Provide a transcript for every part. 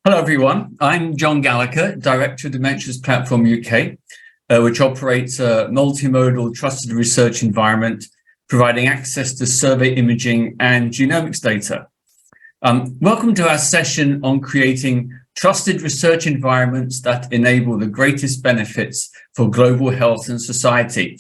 Hello, everyone. I'm John Gallagher, Director of Dementias Platform UK, which operates a multimodal trusted research environment, providing access to survey imaging and genomics data. Welcome to our session on creating trusted research environments that enable the greatest benefits for global health and society.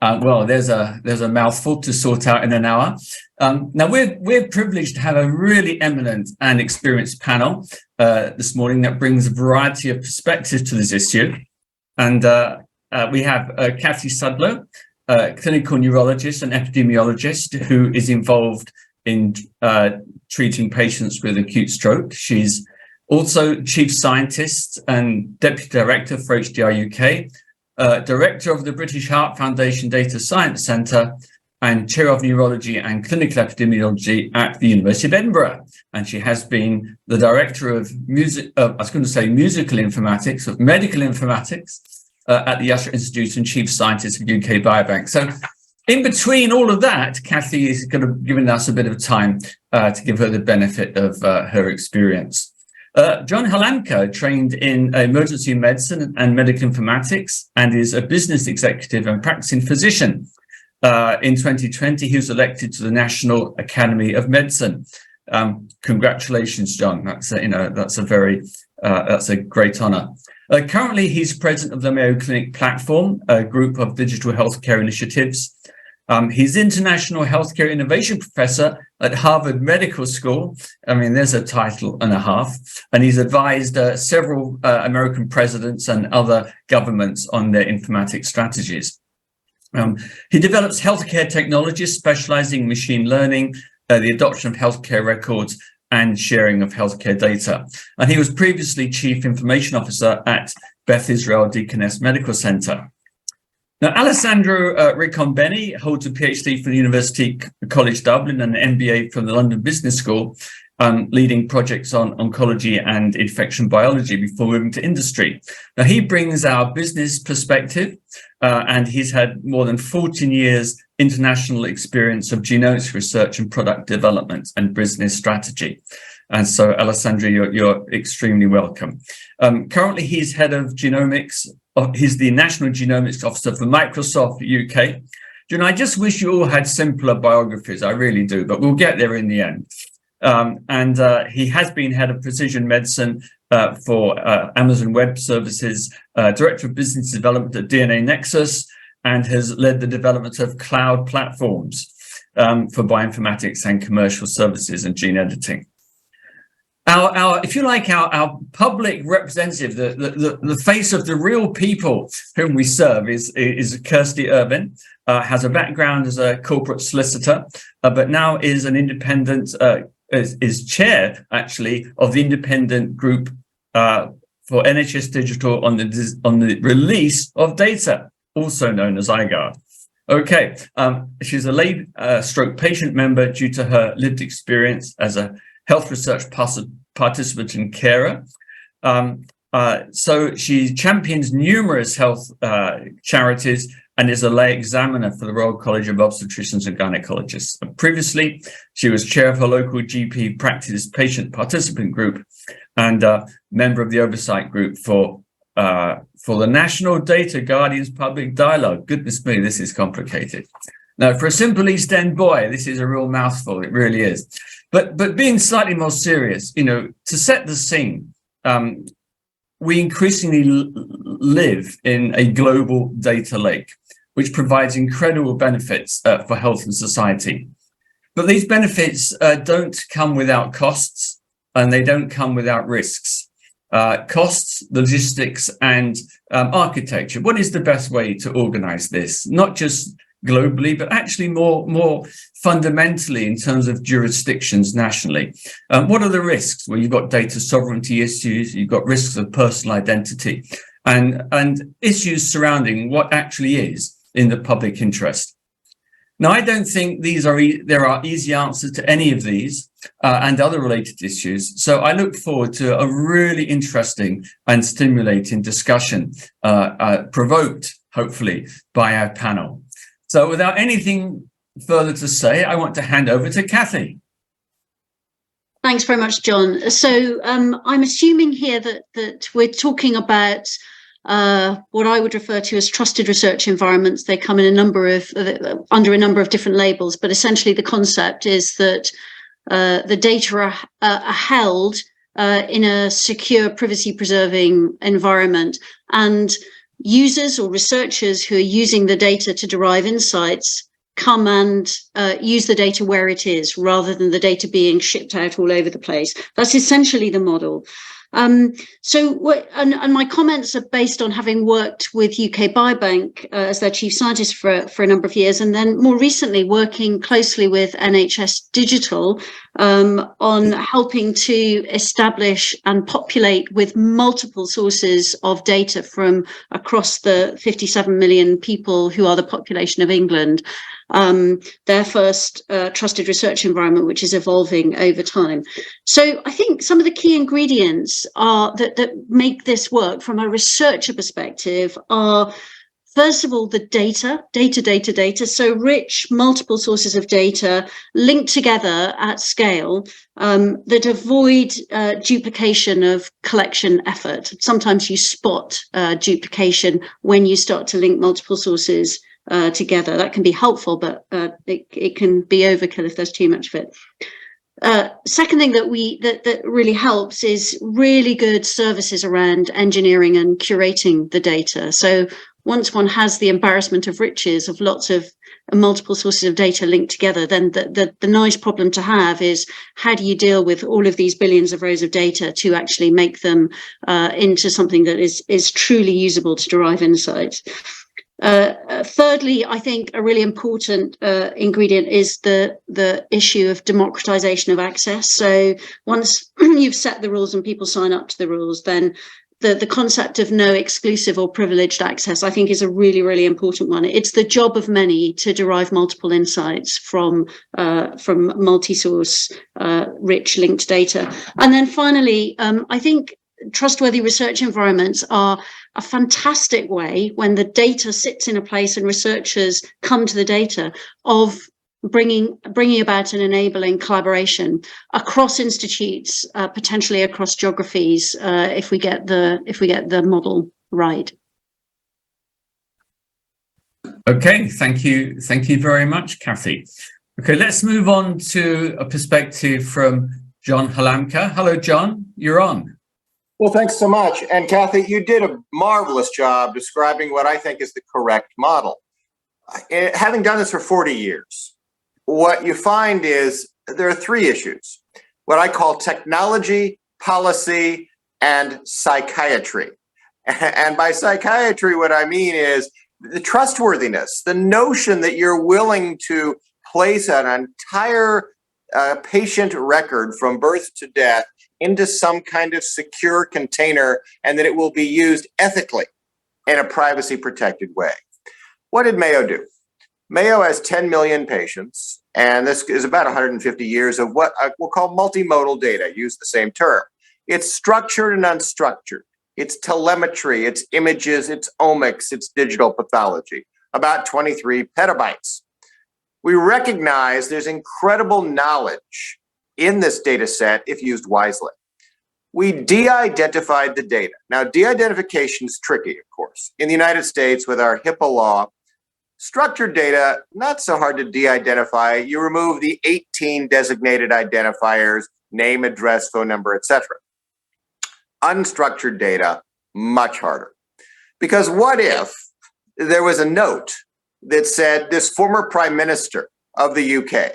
Well, there's a mouthful to sort out in an hour. Now, we're privileged to have a really eminent and experienced panel this morning that brings a variety of perspectives to this issue. And we have CATHIE SUDLOW, clinical neurologist and epidemiologist who is involved in treating patients with acute stroke. She's also chief scientist and deputy director for HDR UK, director of the British Heart Foundation Data Science Centre, and chair of neurology and clinical epidemiology at the University of Edinburgh. And she has been the director of musical informatics, of medical informatics at the Usher Institute and chief scientist of UK Biobank. So in between all of that, CATHIE is going to give us a bit of time to give her the benefit of her experience. John HALAMKA trained in emergency medicine and medical informatics and is a business executive and practicing physician. In 2020, he was elected to the National Academy of Medicine. Congratulations, John. That's a great honor. Currently, he's president of the Mayo Clinic Platform, a group of digital healthcare initiatives. He's International Healthcare Innovation Professor at Harvard Medical School. I mean, there's a title and a half. And he's advised several American presidents and other governments on their informatics strategies. He develops healthcare technologies specializing in machine learning, the adoption of healthcare records, and sharing of healthcare data. And he was previously chief information officer at Beth Israel Deaconess Medical Center. Now, Alessandro Ricombeni holds a PhD from the University College Dublin and an MBA from the London Business School, leading projects on oncology and infection biology before moving to industry. Now, he brings our business perspective, and he's had more than 14 years international experience of genomics research and product development and business strategy. And so, Alessandro, you're extremely welcome. Currently, he's head of genomics. He's the National Genomics Officer for Microsoft UK. John, I just wish you all had simpler biographies. I really do, but we'll get there in the end. He has been head of precision medicine for Amazon Web Services, director of business development at DNA Nexus, and has led the development of cloud platforms for bioinformatics and commercial services and gene editing. If you like, our public representative, the face of the real people whom we serve is KIRSTY IRVINE, has a background as a corporate solicitor, but now is an independent, is chair actually of the independent group for NHS Digital on the release of data, also known as IGAR. Okay, she's a lay stroke patient member due to her lived experience as a health research participant and carer. So she champions numerous health charities and is a lay examiner for the Royal College of Obstetricians and Gynecologists. Previously, she was chair of her local GP practice patient participant group and member of the oversight group for the National Data Guardians Public Dialogue. Goodness me, this is complicated. Now, for a simple East End boy, this is a real mouthful. It really is. But being slightly more serious, to set the scene, we increasingly live in a global data lake, which provides incredible benefits for health and society. But these benefits don't come without costs, and they don't come without risks. Costs, logistics, and architecture. What is the best way to organize this? Not just globally, but actually more fundamentally in terms of jurisdictions nationally. What are the risks? Well, you've got data sovereignty issues, you've got risks of personal identity, and issues surrounding what actually is in the public interest. Now, I don't think there are easy answers to any of these and other related issues. So I look forward to a really interesting and stimulating discussion provoked, hopefully, by our panel. So without anything further to say, I want to hand over to CATHIE. Thanks very much, John. So I'm assuming here that we're talking about what I would refer to as trusted research environments. They come in under a number of different labels, but essentially the concept is that the data are held in a secure, privacy-preserving environment, and users or researchers who are using the data to derive insights come and use the data where it is, rather than the data being shipped out all over the place. That's essentially the model. And my comments are based on having worked with UK Biobank as their chief scientist for a number of years, and then more recently working closely with NHS Digital on helping to establish and populate with multiple sources of data from across the 57 million people who are the population of England. Their first trusted research environment, which is evolving over time. So I think some of the key ingredients are that make this work from a researcher perspective are, first of all, the data. So rich, multiple sources of data linked together at scale that avoid duplication of collection effort. Sometimes you spot duplication when you start to link multiple sources together. That can be helpful, but it can be overkill if there's too much of it. Second thing that really helps is really good services around engineering and curating the data. So once one has the embarrassment of riches of lots of multiple sources of data linked together, then the nice problem to have is, how do you deal with all of these billions of rows of data to actually make them into something that is truly usable to derive insights? Thirdly, I think a really important ingredient is the issue of democratization of access. So once you've set the rules and people sign up to the rules, then the concept of no exclusive or privileged access, I think, is a really, really important one. It's the job of many to derive multiple insights from multi-source, rich linked data. And then finally, I think trustworthy research environments are a fantastic way, when the data sits in a place and researchers come to the data, of bringing about and enabling collaboration across institutes, potentially across geographies, if we get the model right. Okay, thank you very much, Cathy. Okay, let's move on to a perspective from John HALAMKA. Hello, John, you're on. Well, thanks so much. And Cathy, you did a marvelous job describing what I think is the correct model. Having done this for 40 years, what you find is there are three issues: what I call technology, policy, and psychiatry. And by psychiatry, what I mean is the trustworthiness, the notion that you're willing to place an entire patient record from birth to death into some kind of secure container, and that it will be used ethically in a privacy protected way. What did Mayo do? Mayo has 10 million patients, and this is about 150 years of what we'll call multimodal data, use the same term. It's structured and unstructured. It's telemetry, it's images, it's omics, it's digital pathology, about 23 petabytes. We recognize there's incredible knowledge in this data set if used wisely. We de-identified the data. Now, de-identification is tricky, of course. In the United States, with our HIPAA law, structured data, not so hard to de-identify. You remove the 18 designated identifiers, name, address, phone number, etc. Unstructured data, much harder. Because what if there was a note that said, this former prime minister of the UK?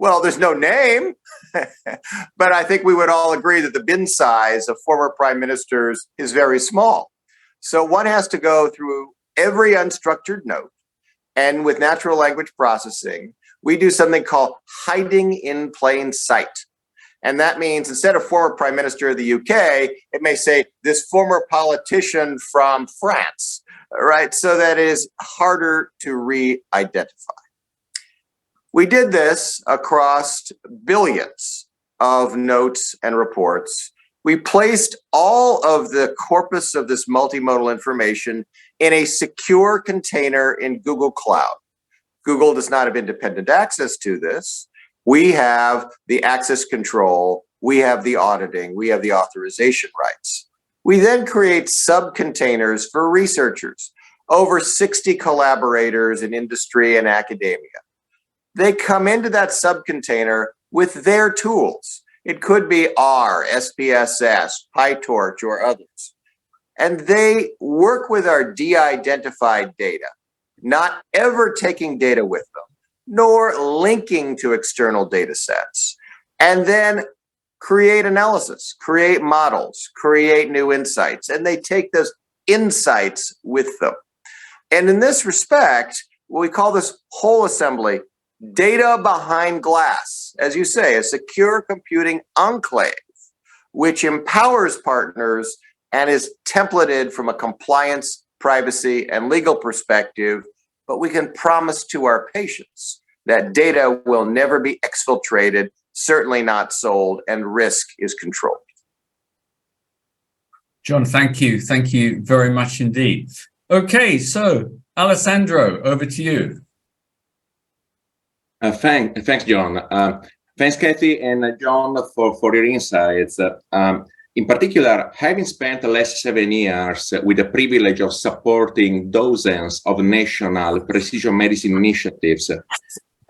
Well, there's no name, but I think we would all agree that the bin size of former prime ministers is very small. So one has to go through every unstructured note, and with natural language processing, we do something called hiding in plain sight. And that means instead of former prime minister of the UK, it may say this former politician from France, right? So that is harder to re-identify. We did this across billions of notes and reports. We placed all of the corpus of this multimodal information in a secure container in Google Cloud. Google does not have independent access to this. We have the access control we have the auditing, we have the authorization rights. We then create subcontainers for researchers, over 60 collaborators in industry and academia. They come into that subcontainer with their tools. It could be R, SPSS, PyTorch, or others. And they work with our de-identified data, not ever taking data with them, nor linking to external data sets, and then create analysis, create models, create new insights, and they take those insights with them. And in this respect, we call this whole assembly data behind glass, as you say, a secure computing enclave, which empowers partners and is templated from a compliance, privacy, and legal perspective, but we can promise to our patients that data will never be exfiltrated, certainly not sold, and risk is controlled. John, thank you. Thank you very much indeed. Okay, so Alessandro, over to you. Thanks, John. Thanks, Kathy and John, for your insights. In particular, having spent the last 7 years with the privilege of supporting dozens of national precision medicine initiatives,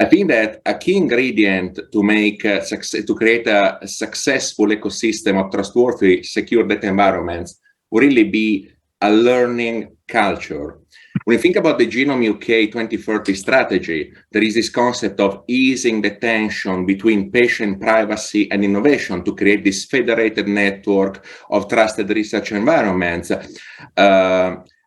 I think that a key ingredient to create a successful ecosystem of trustworthy, secure data environments will really be a learning culture. When you think about the Genome UK 2030 strategy, there is this concept of easing the tension between patient privacy and innovation to create this federated network of trusted research environments.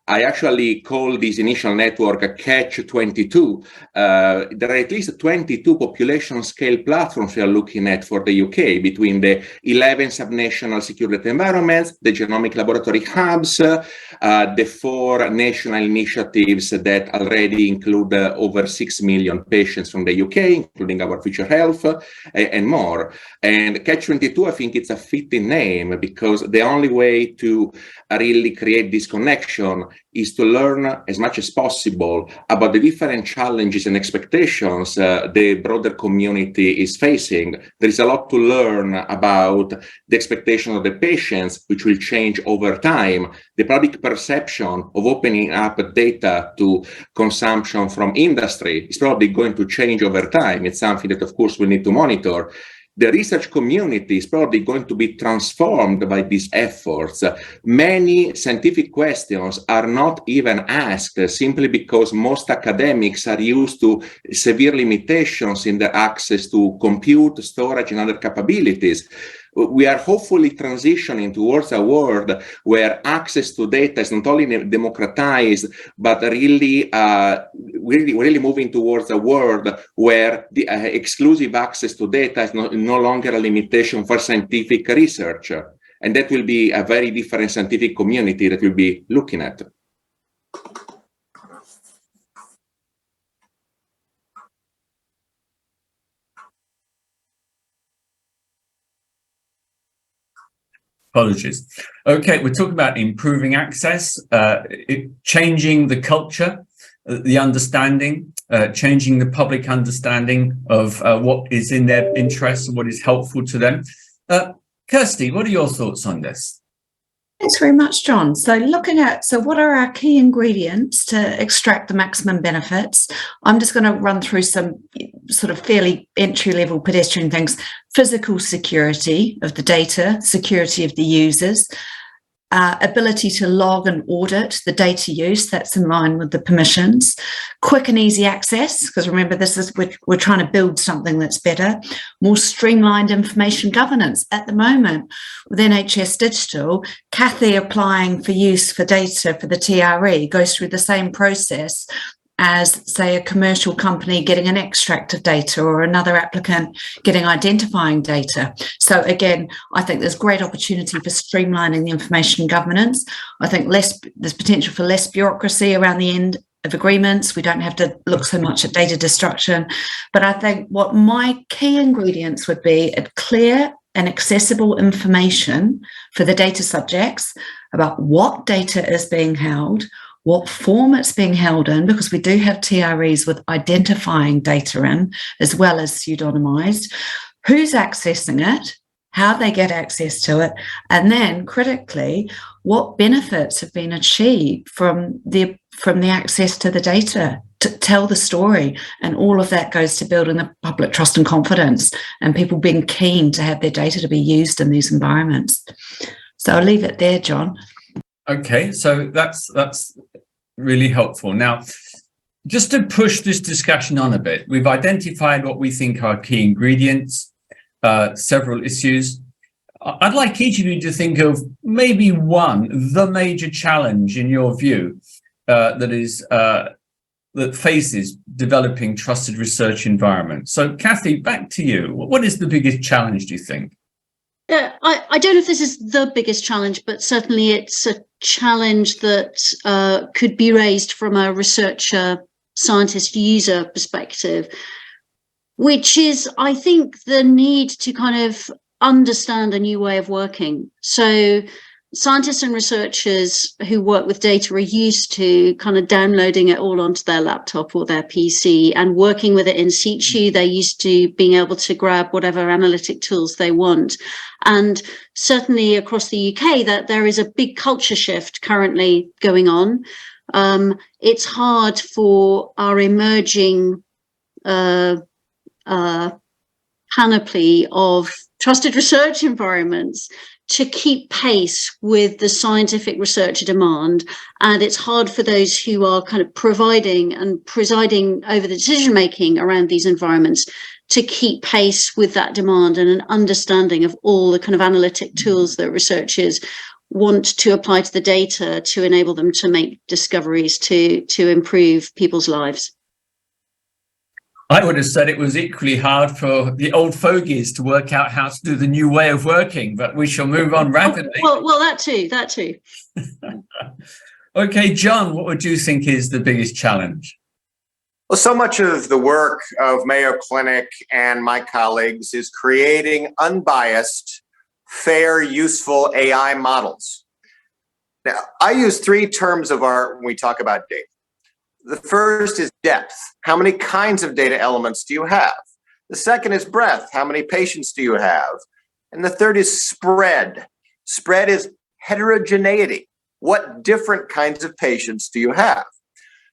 I actually call this initial network a catch-22. There are at least 22 population scale platforms we are looking at for the UK, between the 11 subnational secure data environments, the genomic laboratory hubs, the 4 national initiatives that already include over 6 million patients from the UK, including our Future Health, and more. And catch-22, I think it's a fitting name, because the only way to really create this connection is to learn as much as possible about the different challenges and expectations the broader community is facing. There is a lot to learn about the expectation of the patients, which will change over time. The public perception of opening up data to consumption from industry is probably going to change over time. It's something that, of course, we need to monitor. The research community is probably going to be transformed by these efforts. Many scientific questions are not even asked simply because most academics are used to severe limitations in their access to compute, storage, and other capabilities. We are hopefully transitioning towards a world where access to data is not only democratized, but really moving towards a world where the exclusive access to data is no longer a limitation for scientific research. And that will be a very different scientific community that we'll be looking at. Apologies. Okay, we're talking about improving access, changing the culture, the understanding, changing the public understanding of what is in their interest and what is helpful to them. Kirsty, what are your thoughts on this? Thanks very much, John. So looking at, what are our key ingredients to extract the maximum benefits? I'm just going to run through some sort of fairly entry-level pedestrian things. Physical security of the data, security of the users, ability to log and audit the data use, that's in line with the permissions, quick and easy access, because remember, we're trying to build something that's better, more streamlined information governance. At the moment, with NHS Digital, CATHIE applying for use for data for the TRE goes through the same process as, say, a commercial company getting an extract of data or another applicant getting identifying data. So again, I think there's great opportunity for streamlining the information governance. I think there's potential for less bureaucracy around the end of agreements. We don't have to look so much at data destruction. But I think what my key ingredients would be a clear and accessible information for the data subjects about what data is being held, what form it's being held in, because we do have TREs with identifying data in, as well as pseudonymized, who's accessing it, how they get access to it, and then critically, what benefits have been achieved from the access to the data to tell the story. And all of that goes to building the public trust and confidence and people being keen to have their data to be used in these environments. So I'll leave it there, John. Okay, so that's really helpful. Now, just to push this discussion on a bit, we've identified what we think are key ingredients, several issues. I'd like each of you to think of maybe the major challenge in your view that faces developing trusted research environments. So, Kathy, back to you. What is the biggest challenge, do you think? I don't know if this is the biggest challenge, but certainly it's a challenge that could be raised from a researcher, scientist, user perspective, which is, I think, the need to kind of understand a new way of working. So scientists and researchers who work with data are used to kind of downloading it all onto their laptop or their PC and working with it in situ. They're used to being able to grab whatever analytic tools they want. And certainly across the UK, that there is a big culture shift currently going on. It's hard for our emerging panoply of trusted research environments to keep pace with the scientific researcher demand. And it's hard for those who are kind of providing and presiding over the decision-making around these environments to keep pace with that demand and an understanding of all the kind of analytic tools that researchers want to apply to the data to enable them to make discoveries to improve people's lives. I would have said it was equally hard for the old fogies to work out how to do the new way of working, but we shall move on rapidly. Well, that too. Okay, John, what would you think is the biggest challenge? Well, so much of the work of Mayo Clinic and my colleagues is creating unbiased, fair, useful AI models. Now, I use three terms of art when we talk about data. The first is depth. How many kinds of data elements do you have? The second is breadth. How many patients do you have? And the third is spread. Spread is heterogeneity. What different kinds of patients do you have?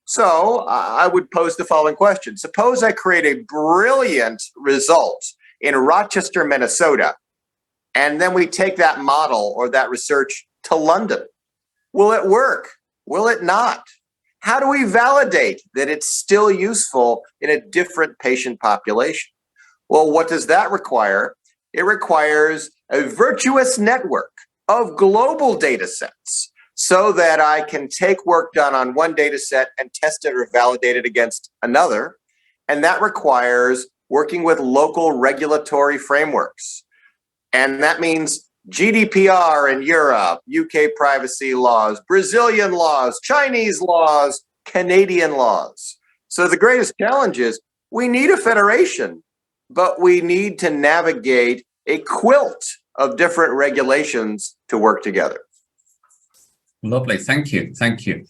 So I would pose the following question. Suppose I create a brilliant result in Rochester, Minnesota, and then we take that model or that research to London. Will it work? Will it not? How do we validate that it's still useful in a different patient population? Well, what does that require? It requires a virtuous network of global data sets so that I can take work done on one data set and test it or validate it against another. And that requires working with local regulatory frameworks. And that means GDPR in Europe, UK privacy laws, Brazilian laws, Chinese laws, Canadian laws. So the greatest challenge is we need a federation, but we need to navigate a quilt of different regulations to work together. Lovely, thank you, thank you.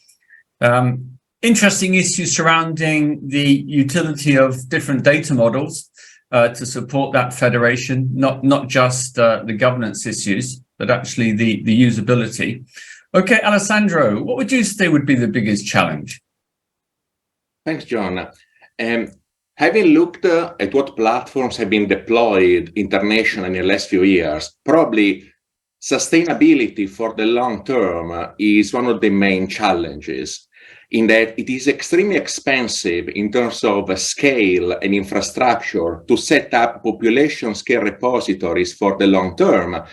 Interesting issues surrounding the utility of different data models to support that federation, not just the governance issues, but actually the usability. Okay, Alessandro, what would you say would be the biggest challenge? Thanks, John. Having looked at what platforms have been deployed internationally in the last few years, probably sustainability for the long term is one of the main challenges, in that it is extremely expensive in terms of scale and infrastructure to set up population scale repositories for the long term.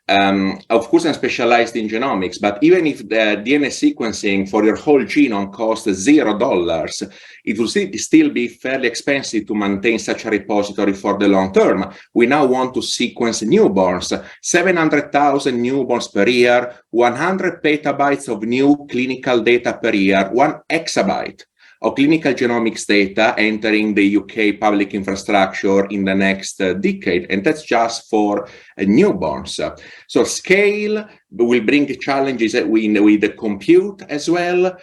Of course, I'm specialized in genomics, but even if the DNA sequencing for your whole genome costs $0, it will still be fairly expensive to maintain such a repository for the long term. We now want to sequence newborns, 700,000 newborns per year, 100 petabytes of new clinical data per year, 1 exabyte of clinical genomics data entering the UK public infrastructure in the next decade, and that's just for newborns. So scale will bring challenges with the compute as well.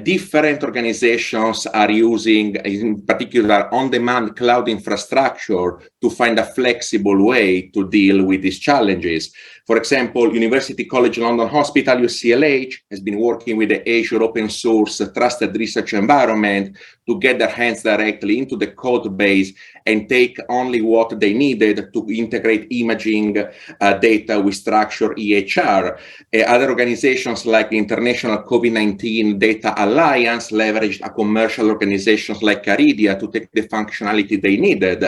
Different organizations are using, in particular, on-demand cloud infrastructure to find a flexible way to deal with these challenges. For example, University College London Hospital, UCLH, has been working with the Azure open source trusted research environment to get their hands directly into the code base and take only what they needed to integrate imaging data with structured EHR. Other organizations like the International COVID-19 Data Alliance leveraged a commercial organizations like Caridia to take the functionality they needed.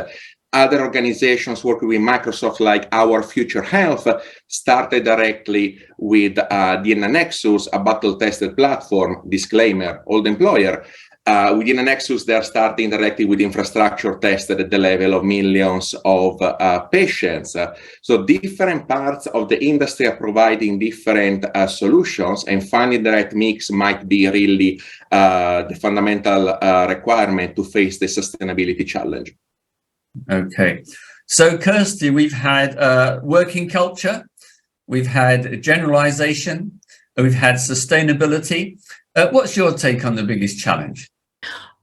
Other organizations working with Microsoft, like Our Future Health, started directly with DNA Nexus, a battle-tested platform. Disclaimer, old employer. Within a Nexus, they're starting directly with infrastructure tested at the level of millions of patients. So different parts of the industry are providing different solutions, and finding the right mix might be really the fundamental requirement to face the sustainability challenge. Okay. So, Kirsty, we've had working culture, we've had generalization, we've had sustainability. What's your take on the biggest challenge?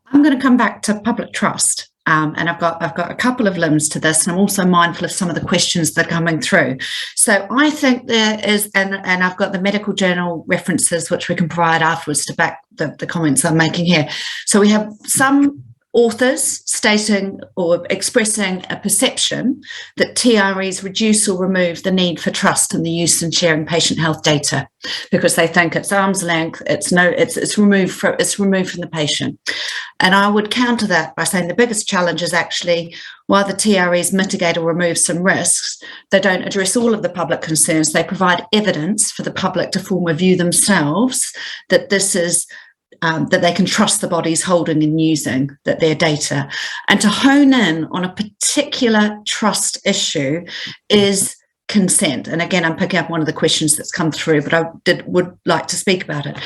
I'm going to come back to public trust, and I've got a couple of limbs to this, and I'm also mindful of some of the questions that are coming through. So I think there is, and I've got the medical journal references which we can provide afterwards to back the comments I'm making here. So we have some authors stating or expressing a perception that TREs reduce or remove the need for trust in the use and sharing patient health data, because they think it's arm's length, it's removed from the patient. And I would counter that by saying the biggest challenge is actually, while the TREs mitigate or remove some risks, they don't address all of the public concerns. They provide evidence for the public to form a view themselves that this is that they can trust the bodies holding and using their data. And to hone in on a particular trust issue is consent. And again, I'm picking up one of the questions that's come through, but I would like to speak about it.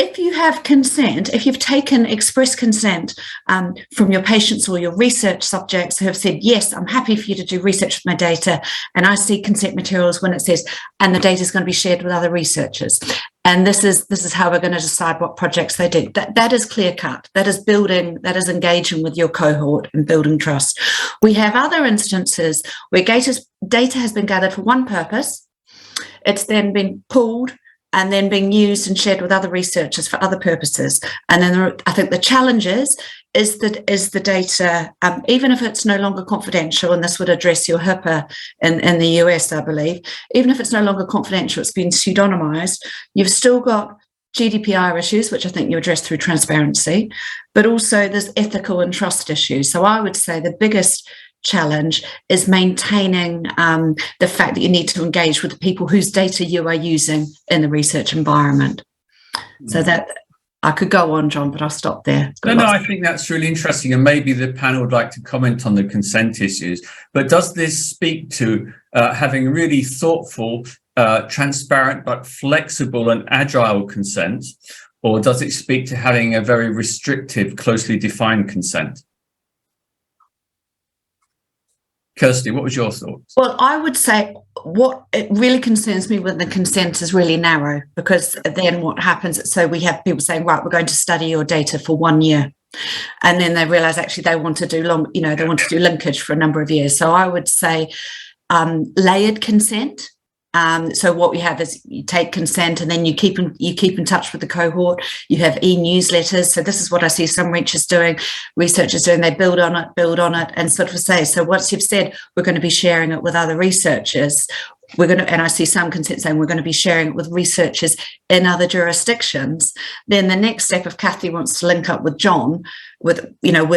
If you have consent, if you've taken express consent from your patients or your research subjects who have said, yes, I'm happy for you to do research with my data, and I see consent materials when it says, and the data is going to be shared with other researchers, and this is how we're going to decide what projects they do. That is clear cut. That is building, that is engaging with your cohort and building trust. We have other instances where data has been gathered for one purpose. It's then been pooled and then being used and shared with other researchers for other purposes. And then I think the challenge is the data, even if it's no longer confidential, and this would address your HIPAA in the US, I believe, even if it's no longer confidential, it's been pseudonymized, you've still got GDPR issues, which I think you address through transparency, but also there's ethical and trust issues. So I would say the biggest challenge is maintaining the fact that you need to engage with the people whose data you are using in the research environment. So that I could go on, John, but I'll stop there. No, I think that's really interesting, and maybe the panel would like to comment on the consent issues. But does this speak to having really thoughtful, transparent, but flexible and agile consent, or does it speak to having a very restrictive, closely defined consent? Kirsty, what was your thoughts? Well, I would say what it really concerns me when the consent is really narrow, because then what happens, so we have people saying, right, we're going to study your data for 1 year. And then they realize actually they want to do they want to do linkage for a number of years. So I would say layered consent. So what we have is you take consent and then you keep in touch with the cohort. You have e-newsletters. So this is what I see some researchers doing. They build on it and sort of say, so once you've said we're going to be sharing it with other researchers, and I see some consent saying we're going to be sharing it with researchers in other jurisdictions. Then the next step, if Cathy wants to link up with John, with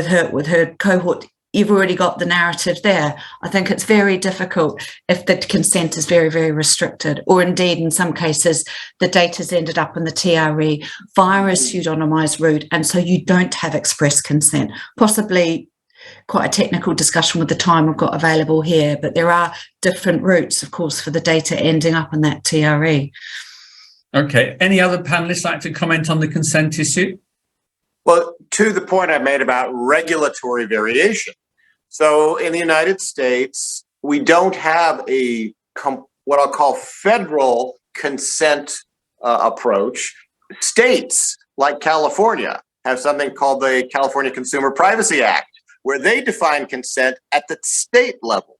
her cohort, you've already got the narrative there. I think it's very difficult if the consent is very, very restricted, or indeed in some cases the data's ended up in the TRE via a pseudonymized route, and so you don't have express consent. Possibly quite a technical discussion with the time I've got available here, but there are different routes, of course, for the data ending up in that TRE. Okay. Any other panelists like to comment on the consent issue? Well, to the point I made about regulatory variation. So in the United States, we don't have what I'll call federal consent approach. States like California have something called the California Consumer Privacy Act, where they define consent at the state level.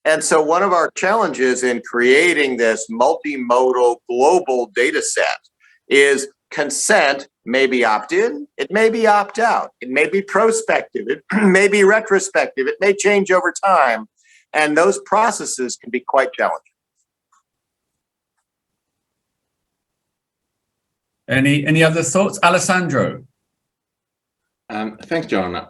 And so one of our challenges in creating this multimodal global data set is consent may be opt-in, it may be opt-out, it may be prospective, it may be retrospective, it may change over time, and those processes can be quite challenging. Any other thoughts? Alessandro? Thanks, John.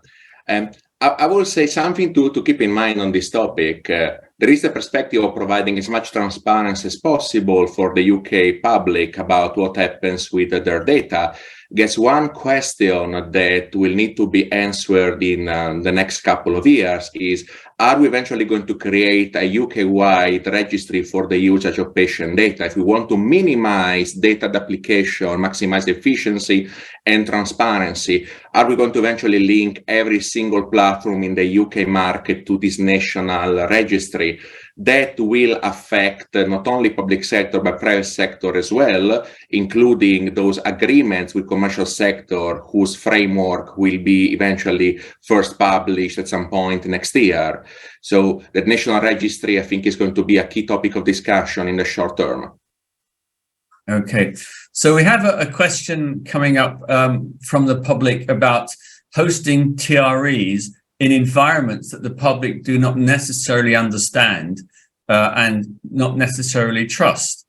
I will say something to keep in mind on this topic. There is the perspective of providing as much transparency as possible for the UK public about what happens with their data. I guess one question that will need to be answered in the next couple of years is, are we eventually going to create a UK-wide registry for the usage of patient data? If we want to minimize data duplication, maximize efficiency and transparency, are we going to eventually link every single platform in the UK market to this national registry? That will affect not only public sector, but private sector as well, including those agreements with commercial sector whose framework will be eventually first published at some point next year. So that national registry, I think, is going to be a key topic of discussion in the short term. Okay, so we have a question coming up from the public about hosting TREs in environments that the public do not necessarily understand and not necessarily trust,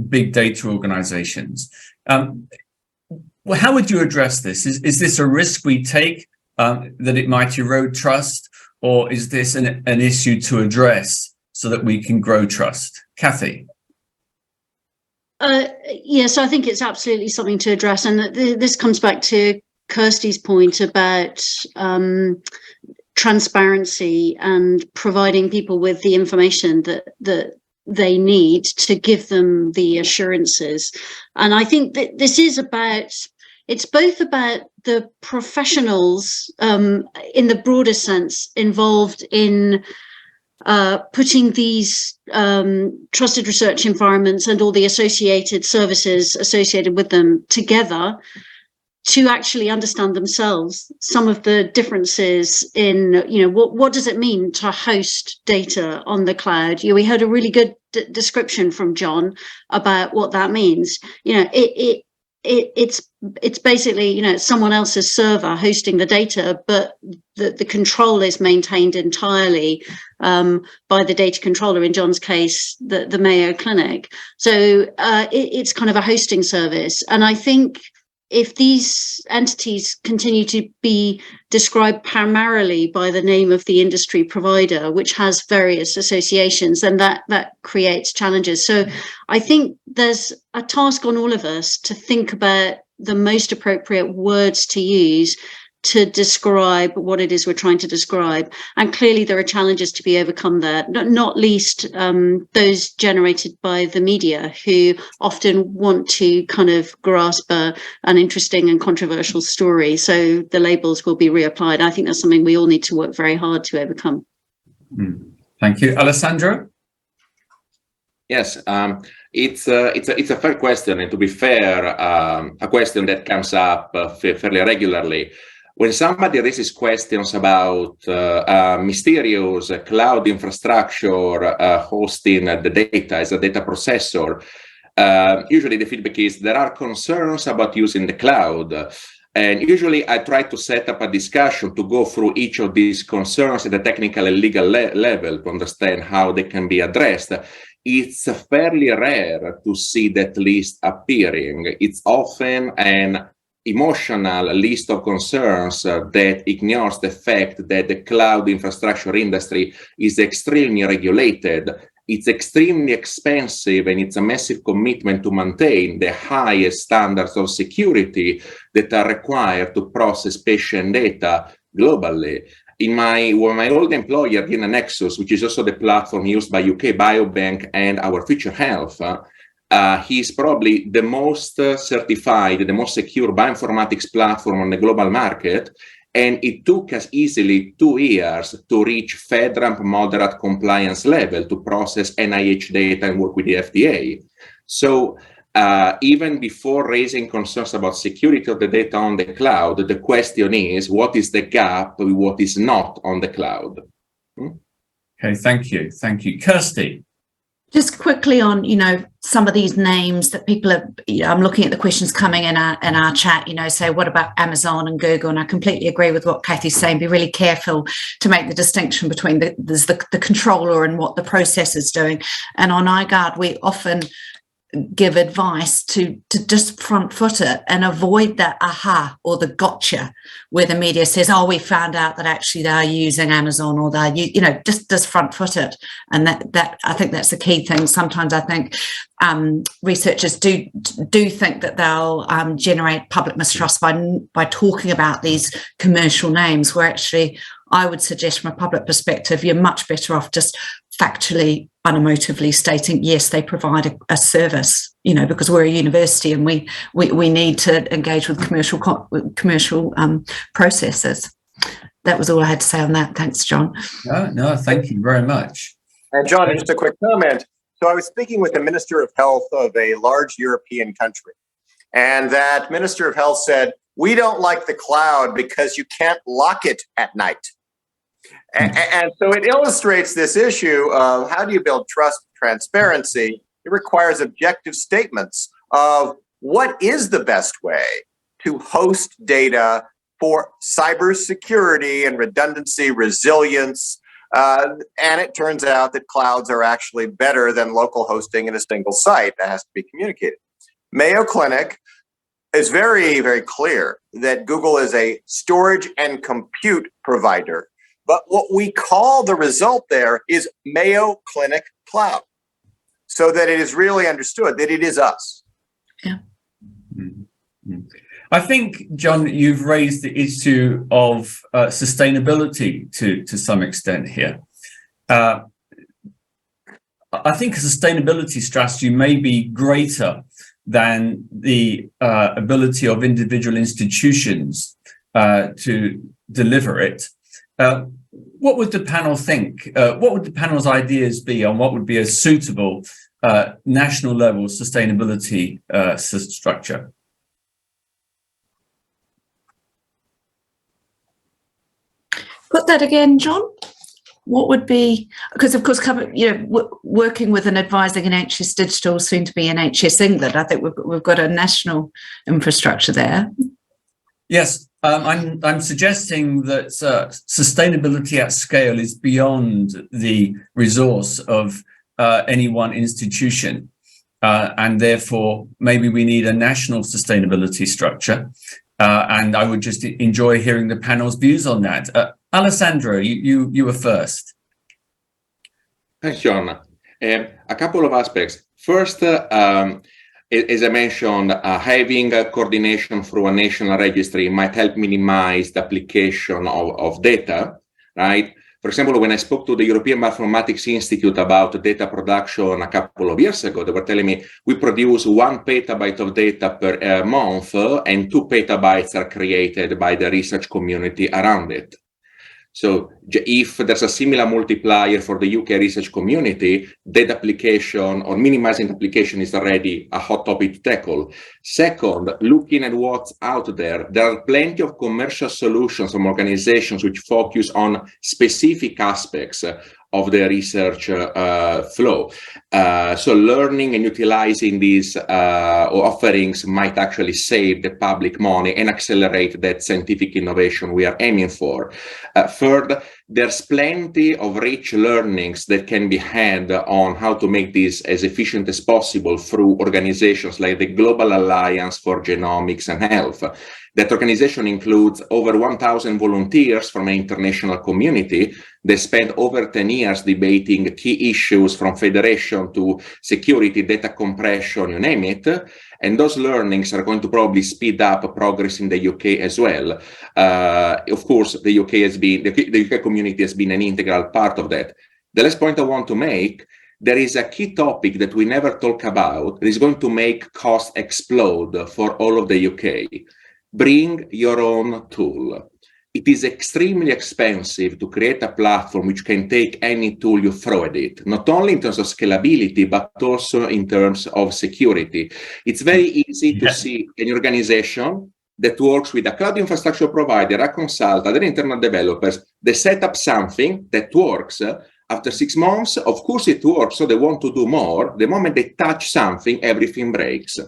big data organizations. Well, how would you address this? Is this a risk we take that it might erode trust, or is this an issue to address so that we can grow trust? Kathy? Yes, I think it's absolutely something to address. And this comes back to Kirsty's point about transparency and providing people with the information that they need to give them the assurances. And I think that this is about, it's both about the professionals in the broader sense involved in putting these trusted research environments and all the associated services associated with them together to actually understand themselves some of the differences in, you know, what does it mean to host data on the cloud? We heard a really good description from John about what that means. You know, it's basically, you know, someone else's server hosting the data, but the control is maintained entirely by the data controller, in John's case, the Mayo Clinic. So it's kind of a hosting service. And I think if these entities continue to be described primarily by the name of the industry provider, which has various associations, then that creates challenges. So I think there's a task on all of us to think about the most appropriate words to use to describe what it is we're trying to describe. And clearly there are challenges to be overcome there, not least those generated by the media, who often want to kind of grasp an interesting and controversial story. So the labels will be reapplied. I think that's something we all need to work very hard to overcome. Thank you. Alessandro? Yes, it's a fair question, and to be fair, a question that comes up fairly regularly. When somebody raises questions about mysterious cloud infrastructure hosting the data as a data processor, usually the feedback is there are concerns about using the cloud. And usually I try to set up a discussion to go through each of these concerns at a technical and legal level to understand how they can be addressed. It's fairly rare to see that list appearing. It's often an emotional list of concerns that ignores the fact that the cloud infrastructure industry is extremely regulated. It's extremely expensive, and it's a massive commitment to maintain the highest standards of security that are required to process patient data globally. In my old employer, Dina Nexus, which is also the platform used by UK Biobank and our Future Health, he's probably the most certified, the most secure bioinformatics platform on the global market. And it took us easily 2 years to reach FedRAMP moderate compliance level to process NIH data and work with the FDA. So even before raising concerns about security of the data on the cloud, the question is, what is the gap with what is not on the cloud? Okay, thank you. Thank you. Kirsty. Just quickly on, some of these names that people are, I'm looking at the questions coming in our chat, say, what about Amazon and Google? And I completely agree with what Cathie's saying. Be really careful to make the distinction between the controller and what the process is doing. And on iGuard, we often give advice to just front foot it and avoid that aha or the gotcha where the media says, oh, we found out that actually they're using Amazon or they're, just front foot it. And that I think that's the key thing. Sometimes I think researchers do think that they'll generate public mistrust by talking about these commercial names, where actually I would suggest from a public perspective, you're much better off just factually, unemotively stating, yes, they provide a service, because we're a university and we need to engage with commercial processes. That was all I had to say on that. Thanks, John. No, thank you very much. And John, just a quick comment. So I was speaking with the Minister of Health of a large European country, and that Minister of Health said, we don't like the cloud because you can't lock it at night. And so it illustrates this issue of how do you build trust, transparency? It requires objective statements of what is the best way to host data for cybersecurity and redundancy, resilience. And it turns out that clouds are actually better than local hosting in a single site. That has to be communicated. Mayo Clinic is very, very clear that Google is a storage and compute provider. But what we call the result there is Mayo Clinic Cloud, so that it is really understood that it is us. Yeah. I think, John, you've raised the issue of sustainability to some extent here. I think a sustainability strategy may be greater than the ability of individual institutions to deliver it. What would the panel think? What would the panel's ideas be on what would be a suitable national level sustainability structure? Put that again, John. What would be, because of course, working with and advising NHS Digital, soon to be NHS England, I think we've got a national infrastructure there. Yes, I'm suggesting that sustainability at scale is beyond the resource of any one institution, and therefore maybe we need a national sustainability structure. And I would just enjoy hearing the panel's views on that. Alessandro, you were first. Thanks, John. A couple of aspects. First, as I mentioned, having a coordination through a national registry might help minimize the application of data, right? For example, when I spoke to the European Bioinformatics Institute about data production a couple of years ago, they were telling me we produce 1 petabyte of data per month, and 2 petabytes are created by the research community around it. So if there's a similar multiplier for the UK research community, data application or minimizing application is already a hot topic to tackle. Second, looking at what's out there, there are plenty of commercial solutions from organizations which focus on specific aspects of the research flow. So learning and utilizing these offerings might actually save the public money and accelerate that scientific innovation we are aiming for. Third, there's plenty of rich learnings that can be had on how to make this as efficient as possible through organizations like the Global Alliance for Genomics and Health. That organization includes over 1,000 volunteers from an international community. They spent over 10 years debating key issues from federation to security, data compression, you name it. And those learnings are going to probably speed up progress in the UK as well. Of course, the UK community has been an integral part of that. The last point I want to make, there is a key topic that we never talk about that is going to make costs explode for all of the UK. Bring your own tool. it is extremely expensive to create a platform which can take any tool you throw at it, not only in terms of scalability, but also in terms of security. It's very easy to see an organization that works with a cloud infrastructure provider, a consultant, and internal developers. They set up something that works. After 6 months, of course it works, so they want to do more. The moment they touch something, everything breaks.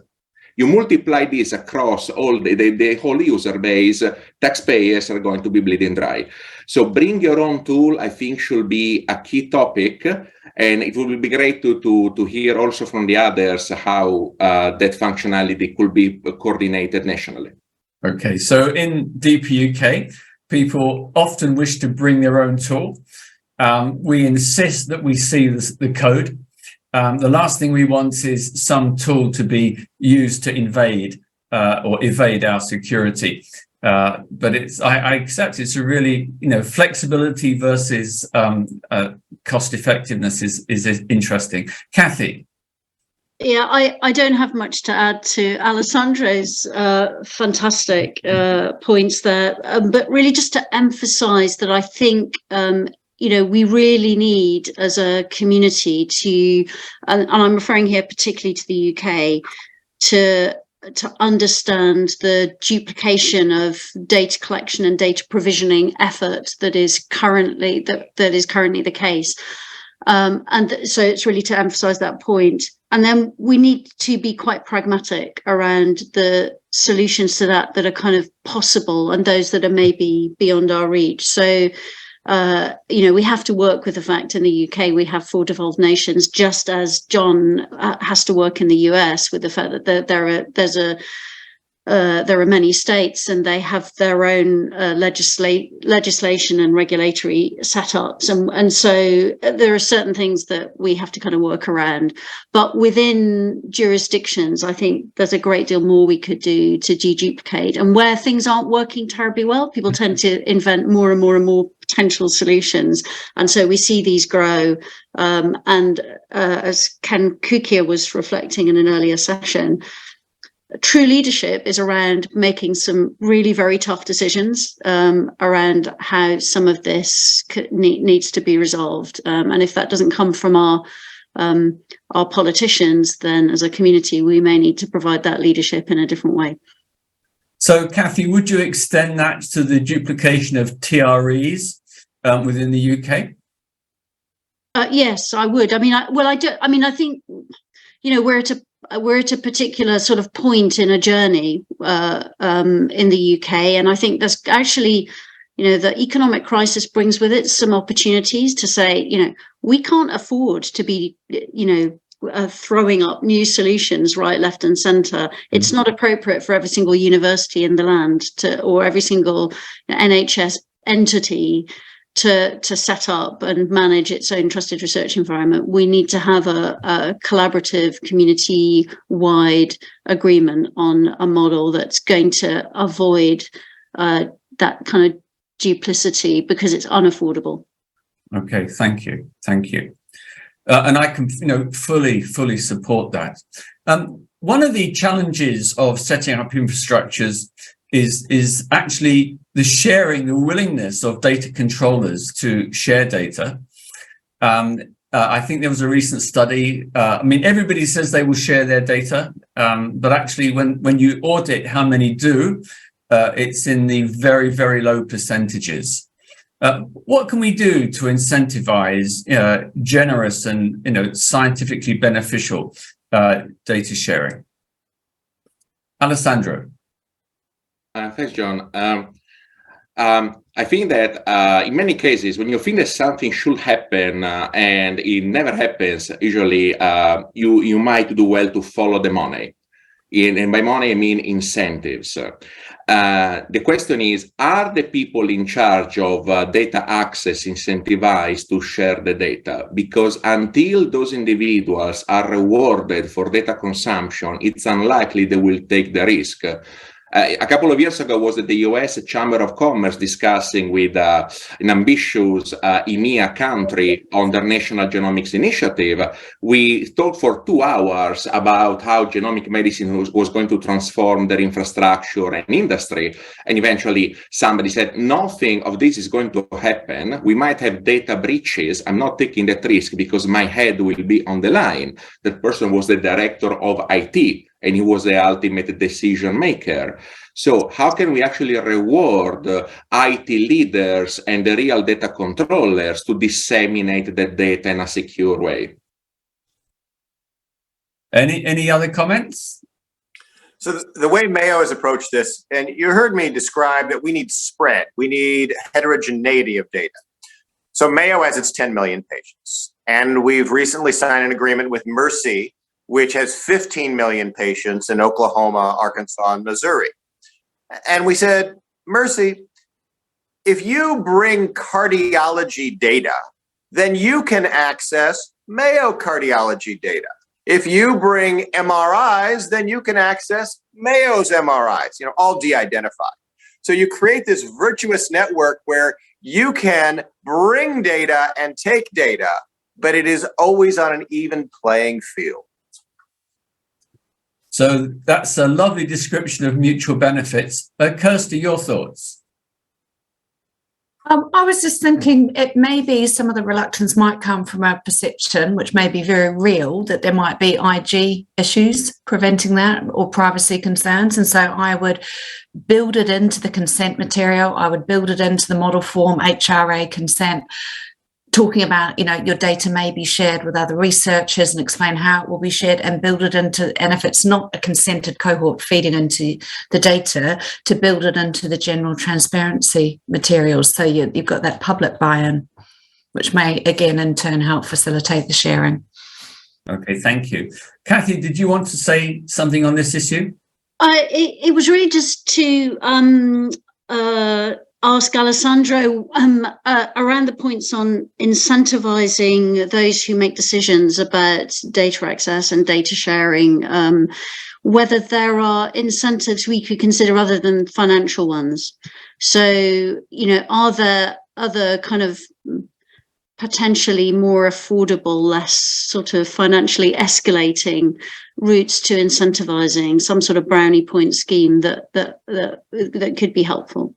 You multiply this across all the whole user base, taxpayers are going to be bleeding dry. So bring your own tool, I think, should be a key topic. And it would be great to hear also from the others how that functionality could be coordinated nationally. Okay, so in DP UK, people often wish to bring their own tool. We insist that we see the code. The last thing we want is some tool to be used to invade or evade our security. But I accept it's a really, flexibility versus cost effectiveness is interesting. Kathy. Yeah, I don't have much to add to Alessandro's fantastic points there, but really just to emphasize that I think we really need as a community to, and I'm referring here particularly to the UK, to understand the duplication of data collection and data provisioning effort that is currently the case. So it's really to emphasize that point. And then we need to be quite pragmatic around the solutions to that are kind of possible and those that are maybe beyond our reach. So we have to work with the fact in the UK we have 4 devolved nations, just as John has to work in the US with the fact that there are many states and they have their own legislation and regulatory setups, and so there are certain things that we have to kind of work around. But within jurisdictions, I think there's a great deal more we could do to deduplicate. And where things aren't working terribly well, people tend to invent more and more and more potential solutions, and so we see these grow. And as Ken Kukia was reflecting in an earlier session, true leadership is around making some really very tough decisions around how some of this needs to be resolved. And if that doesn't come from our politicians, then as a community, we may need to provide that leadership in a different way. So, Kathy, would you extend that to the duplication of TREs within the UK? Yes, I would. I think, we're at a particular sort of point in a journey in the UK, and I think there's actually, the economic crisis brings with it some opportunities to say, we can't afford to be, throwing up new solutions right, left, and centre. It's not appropriate for every single university in the land or every single NHS entity to set up and manage its own trusted research environment. We need to have a collaborative, community-wide agreement on a model that's going to avoid that kind of duplicity because it's unaffordable. Okay, thank you. And I can, fully support that. One of the challenges of setting up infrastructures is actually the willingness of data controllers to share data. I think there was a recent study. Everybody says they will share their data, but actually when you audit how many do, it's in the very, very low percentages. What can we do to incentivize generous and scientifically beneficial data sharing? Alessandro. Thanks, John. I think that in many cases, when you think that something should happen and it never happens, usually you might do well to follow the money. And by money, I mean incentives. The question is, are the people in charge of data access incentivized to share the data? Because until those individuals are rewarded for data consumption, it's unlikely they will take the risk. A couple of years ago was at the US Chamber of Commerce discussing with an ambitious EMEA country on their National Genomics Initiative. We talked for 2 hours about how genomic medicine was going to transform their infrastructure and industry. And eventually somebody said, nothing of this is going to happen. We might have data breaches. I'm not taking that risk because my head will be on the line. That person was the director of IT, and he was the ultimate decision maker. So how can we actually reward IT leaders and the real data controllers to disseminate the data in a secure way? Any other comments? So the way Mayo has approached this, and you heard me describe that we need spread, we need heterogeneity of data. So Mayo has its 10 million patients, and we've recently signed an agreement with Mercy, which has 15 million patients in Oklahoma, Arkansas, and Missouri. And we said, Mercy, if you bring cardiology data, then you can access Mayo cardiology data. If you bring MRIs, then you can access Mayo's MRIs, all de-identified. So you create this virtuous network where you can bring data and take data, but it is always on an even playing field. So that's a lovely description of mutual benefits. Kirsty, your thoughts? I was just thinking it may be some of the reluctance might come from a perception, which may be very real, that there might be IG issues preventing that or privacy concerns. And so I would build it into the consent material. I would build it into the model form, HRA consent, talking about, your data may be shared with other researchers and explain how it will be shared and build it into, and if it's not a consented cohort feeding into the data, to build it into the general transparency materials. So you've got that public buy-in, which may, again, in turn help facilitate the sharing. Okay, thank you. Cathy, did you want to say something on this issue? It was really just to ask Alessandro around the points on incentivizing those who make decisions about data access and data sharing, whether there are incentives we could consider other than financial ones. So, are there other kind of potentially more affordable, less sort of financially escalating routes to incentivizing some sort of brownie point scheme that could be helpful?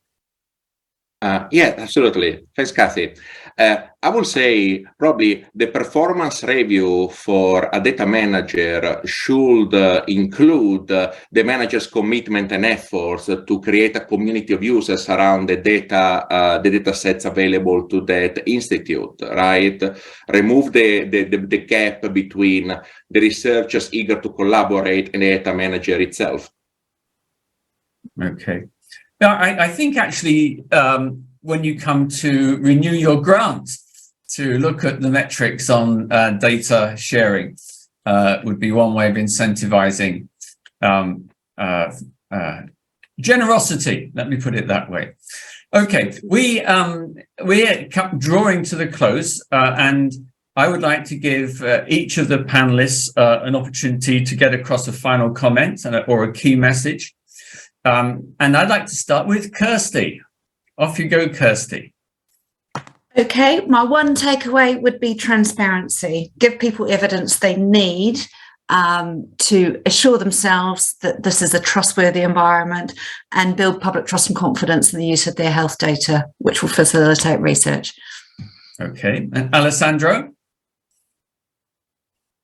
Yeah, absolutely. Thanks, Cathy. I would say probably the performance review for a data manager should include the manager's commitment and efforts to create a community of users around the data sets available to that institute, right? Remove the gap between the researchers eager to collaborate and the data manager itself. Okay. Now, I think actually when you come to renew your grant, to look at the metrics on data sharing would be one way of incentivizing generosity. Let me put it that way. Okay, we're drawing to the close, and I would like to give each of the panelists an opportunity to get across a final comment or a key message. And I'd like to start with Kirsty. Off you go, Kirsty. Okay, my one takeaway would be transparency. Give people evidence they need to assure themselves that this is a trustworthy environment and build public trust and confidence in the use of their health data, which will facilitate research. Okay, and Alessandro?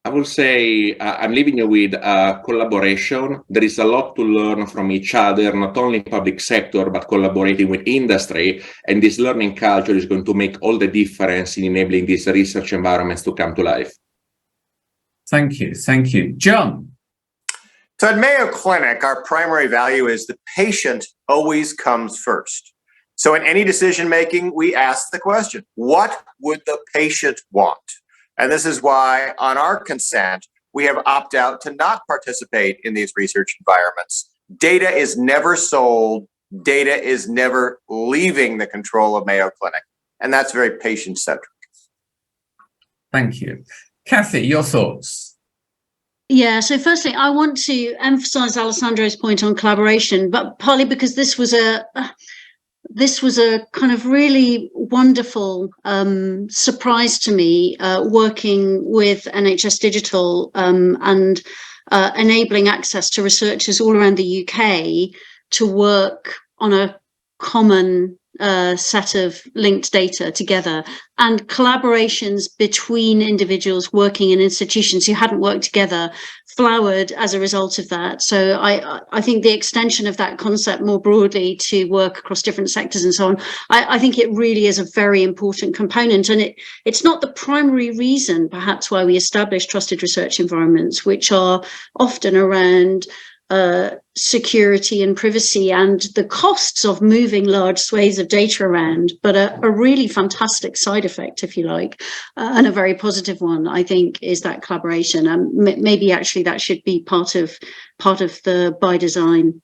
I will say I'm leaving you with collaboration. There is a lot to learn from each other, not only in public sector, but collaborating with industry. And this learning culture is going to make all the difference in enabling these research environments to come to life. Thank you. Thank you. John? So at Mayo Clinic, our primary value is the patient always comes first. So in any decision making, we ask the question, what would the patient want? And this is why on our consent, we have opt out to not participate in these research environments. Data is never sold. Data is never leaving the control of Mayo Clinic. And that's very patient-centric. Thank you. Cathy, your thoughts? Yeah, so firstly, I want to emphasize Alessandro's point on collaboration, but partly because this was a kind of really wonderful surprise to me, working with NHS Digital and enabling access to researchers all around the UK to work on a common set of linked data together, and collaborations between individuals working in institutions who hadn't worked together flowered as a result of that. So I think the extension of that concept more broadly to work across different sectors and so on, I think it really is a very important component, and it's not the primary reason perhaps why we establish trusted research environments, which are often around security and privacy and the costs of moving large swathes of data around, but a really fantastic side effect, if you like, and a very positive one, I think, is that collaboration. And maybe actually that should be part of the by design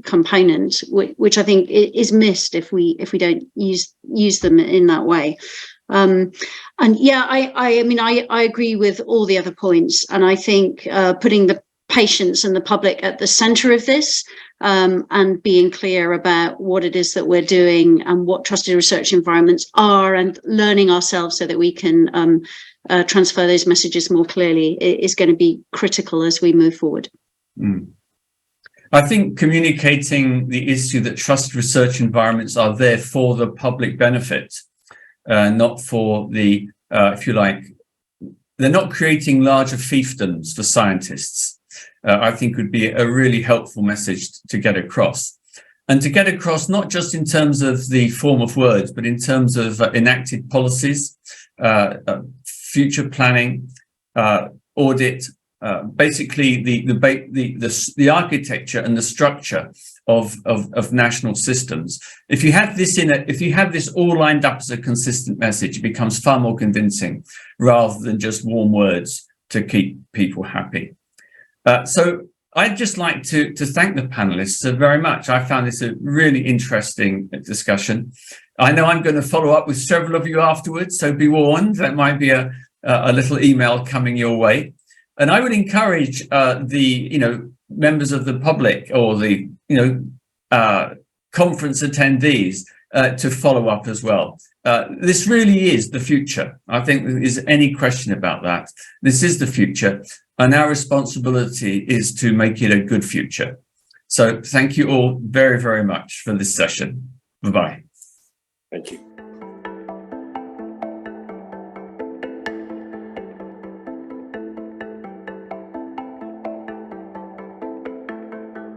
component, which I think is missed if we don't use them in that way. And yeah, I mean, I agree with all the other points, and I think putting the patients and the public at the center of this, and being clear about what it is that we're doing and what trusted research environments are, and learning ourselves so that we can transfer those messages more clearly is going to be critical as we move forward. I think communicating the issue that trusted research environments are there for the public benefit, not for the, if you like, they're not creating larger fiefdoms for scientists. I think would be a really helpful message to get across. And to get across not just in terms of the form of words, but in terms of enacted policies, future planning, audit, basically the architecture and the structure of national systems. If you have this all lined up as a consistent message, it becomes far more convincing rather than just warm words to keep people happy. So I'd just like to thank the panelists very much. I found this a really interesting discussion. I know I'm going to follow up with several of you afterwards, so be warned, that might be a little email coming your way. And I would encourage the members of the public or the conference attendees to follow up as well. This really is the future. I think there is any question about that. This is the future, and our responsibility is to make it a good future. So thank you all very, very much for this session. Bye-bye. Thank you.